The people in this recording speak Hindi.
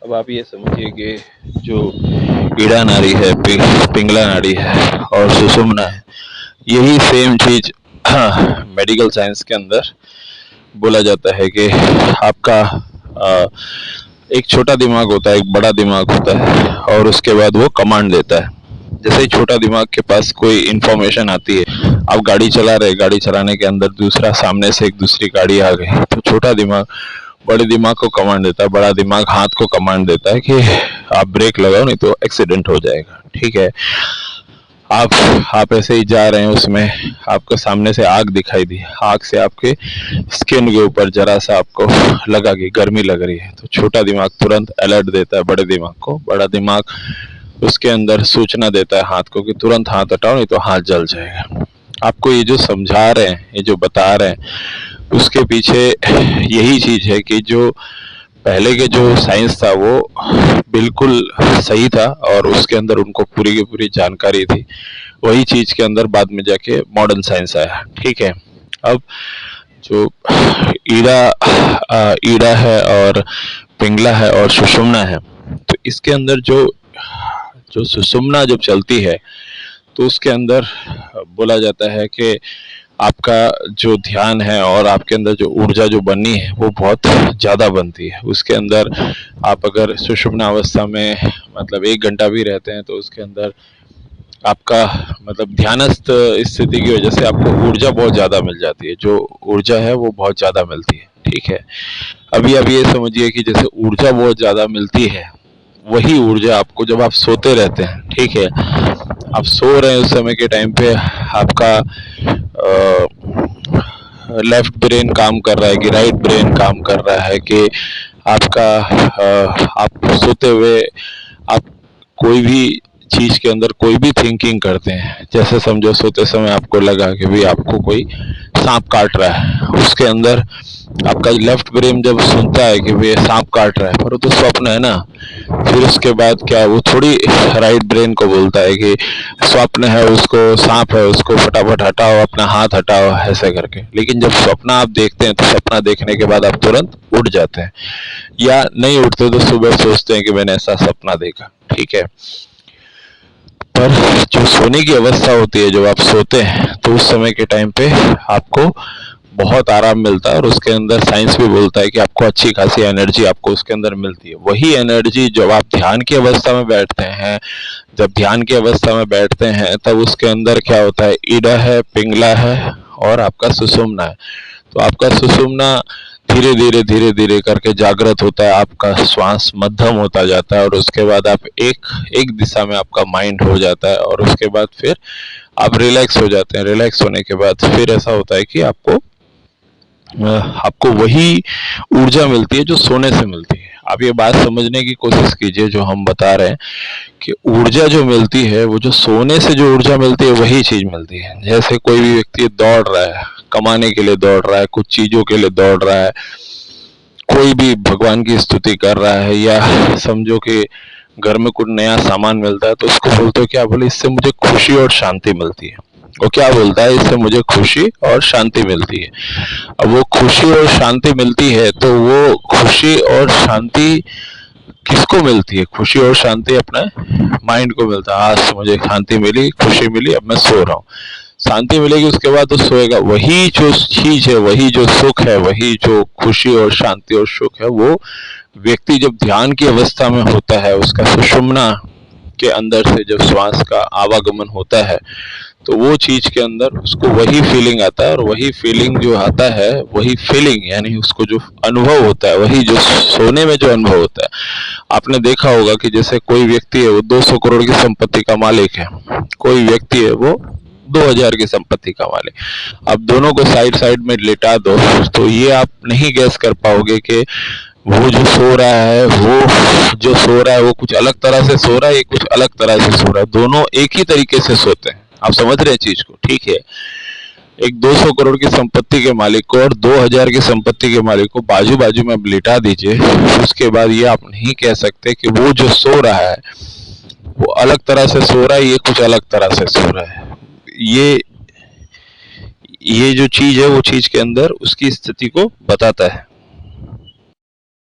अब आप ये समझिए कि जो ईड़ा नाड़ी है, पिंगला नाड़ी है और सुषुम्ना है, यही सेम चीज मेडिकल साइंस के अंदर बोला जाता है कि आपका एक छोटा दिमाग होता है, एक बड़ा दिमाग होता है और उसके बाद वो कमांड देता है। जैसे ही छोटा दिमाग के पास कोई इंफॉर्मेशन आती है, आप गाड़ी चला रहे, गाड़ी चलाने के अंदर दूसरा सामने से एक दूसरी गाड़ी आ गई, तो छोटा दिमाग बड़े दिमाग को कमांड देता है, बड़ा दिमाग हाथ को कमांड देता है कि आप ब्रेक लगाओ नहीं तो एक्सीडेंट हो जाएगा। ठीक है, आप ऐसे ही जा रहे हैं, उसमें आपको सामने से आग दिखाई दी, आग से आपके स्किन के ऊपर जरा सा आपको लगा कि गर्मी लग रही है, तो छोटा दिमाग तुरंत अलर्ट देता है बड़े दिमाग को, बड़ा दिमाग उसके अंदर सूचना देता है हाथ को कि तुरंत हाथ हटाओ नहीं तो हाथ जल जाएगा। आपको ये जो समझा रहे हैं, ये जो बता रहे हैं, उसके पीछे यही चीज है कि जो पहले के जो साइंस था वो बिल्कुल सही था और उसके अंदर उनको पूरी की पूरी जानकारी थी। वही चीज के अंदर बाद में जाके मॉडर्न साइंस आया। ठीक है, अब जो ईड़ा है और पिंगला है और सुषुम्ना है, तो इसके अंदर जो जो सुषुम्ना जब चलती है तो उसके अंदर बोला जाता है कि आपका जो ध्यान है और आपके अंदर जो ऊर्जा जो बननी है वो बहुत ज़्यादा बनती है। उसके अंदर आप अगर सुषुम्ना अवस्था में मतलब 1 घंटा भी रहते हैं तो उसके अंदर आपका मतलब ध्यानस्थ स्थिति की वजह से आपको ऊर्जा बहुत ज़्यादा मिल जाती है, जो ऊर्जा है वो बहुत ज़्यादा मिलती है। ठीक है, अभी आप ये समझिए कि जैसे ऊर्जा बहुत ज़्यादा मिलती है, वही ऊर्जा आपको जब आप सोते रहते हैं, ठीक है, आप सो रहे हैं उस समय के टाइम पे आपका लेफ्ट ब्रेन काम कर रहा है कि राइट ब्रेन काम कर रहा है कि आपका आप सोते हुए आप कोई भी चीज के अंदर कोई भी थिंकिंग करते हैं, जैसे समझो सोते समय आपको लगा कि भाई आपको कोई सांप काट रहा है, उसके अंदर आपका लेफ्ट ब्रेन जब सुनता है कि भाई सांप काट रहा है, पर वो तो स्वप्न है ना, फिर उसके बाद क्या वो थोड़ी राइट ब्रेन को बोलता है कि स्वप्न है, उसको सांप है, उसको फटाफट हटाओ, अपना हाथ हटाओ ऐसे करके। लेकिन जब सपना आप देखते हैं तो सपना देखने के बाद आप तुरंत उठ जाते हैं, या नहीं उठते तो सुबह सोचते हैं कि मैंने ऐसा सपना देखा। ठीक है, पर जो सोने की अवस्था होती है, जब आप सोते हैं तो उस समय के टाइम पे आपको बहुत आराम मिलता है और उसके अंदर साइंस भी बोलता है कि आपको अच्छी खासी एनर्जी आपको उसके अंदर मिलती है। वही एनर्जी जब आप ध्यान की अवस्था में बैठते हैं, जब ध्यान की अवस्था में बैठते हैं तब उसके अंदर क्या होता है, ईड़ा है, पिंगला है और आपका सुषुम्ना है। तो आपका सुषुम्ना धीरे धीरे करके जागृत होता है, आपका श्वास मध्यम होता जाता है और उसके बाद आप एक दिशा में आपका माइंड हो जाता है और उसके बाद फिर आप रिलैक्स हो जाते हैं। रिलैक्स होने के बाद फिर ऐसा होता है कि आपको वही ऊर्जा मिलती है जो सोने से मिलती है। आप ये बात समझने की कोशिश कीजिए जो हम बता रहे हैं कि ऊर्जा जो मिलती है वो जो सोने से जो ऊर्जा मिलती है वही चीज मिलती है। जैसे कोई भी व्यक्ति दौड़ रहा है, कमाने के लिए दौड़ रहा है, कुछ चीजों के लिए दौड़ रहा है, कोई भी भगवान की स्तुति कर रहा है, या समझो कि घर में कुछ नया सामान मिलता है तो उसको बोलते हो क्या, बोले इससे मुझे खुशी और शांति मिलती है। वो क्या बोलता है, इससे मुझे खुशी और शांति मिलती है। अब वो खुशी और शांति मिलती है तो वो खुशी और शांति किसको मिलती है? खुशी और शांति अपने माइंड को मिलता है। आज मुझे शांति मिली, खुशी मिली, अब मैं सो रहा हूँ। शांति मिलेगी उसके बाद तो सोएगा। वही जो चीज है, वही जो सुख है, वही जो खुशी और शांति और सुख है, वो व्यक्ति जब ध्यान की अवस्था में होता है, उसका सुषुम्ना के अंदर से जब श्वास का आवागमन होता है तो वो चीज के अंदर उसको वही फीलिंग आता है और वही फीलिंग जो आता है, वही फीलिंग यानी उसको जो अनुभव होता है, वही जो सोने में जो अनुभव होता है। आपने देखा होगा कि जैसे कोई व्यक्ति है वो 200 करोड़ की संपत्ति का मालिक है, कोई व्यक्ति है वो 2000 की संपत्ति का मालिक। अब दोनों को साइड साइड में लेटा दो तो ये आप नहीं गैस कर पाओगे कि वो जो सो रहा है, वो कुछ अलग तरह से सो रहा है, ये कुछ अलग तरह से सो रहा है। दोनों एक ही तरीके से सोते हैं। आप समझ रहे हैं चीज को? ठीक है, एक 200 करोड़ की संपत्ति के मालिक को और 2000 की संपत्ति के मालिक को बाजू बाजू में लिटा दीजिए, उसके बाद ये आप नहीं कह सकते कि वो जो सो रहा है वो अलग तरह से सो रहा है, ये कुछ अलग तरह से सो रहा है। ये जो चीज है वो चीज के अंदर उसकी स्थिति को बताता है।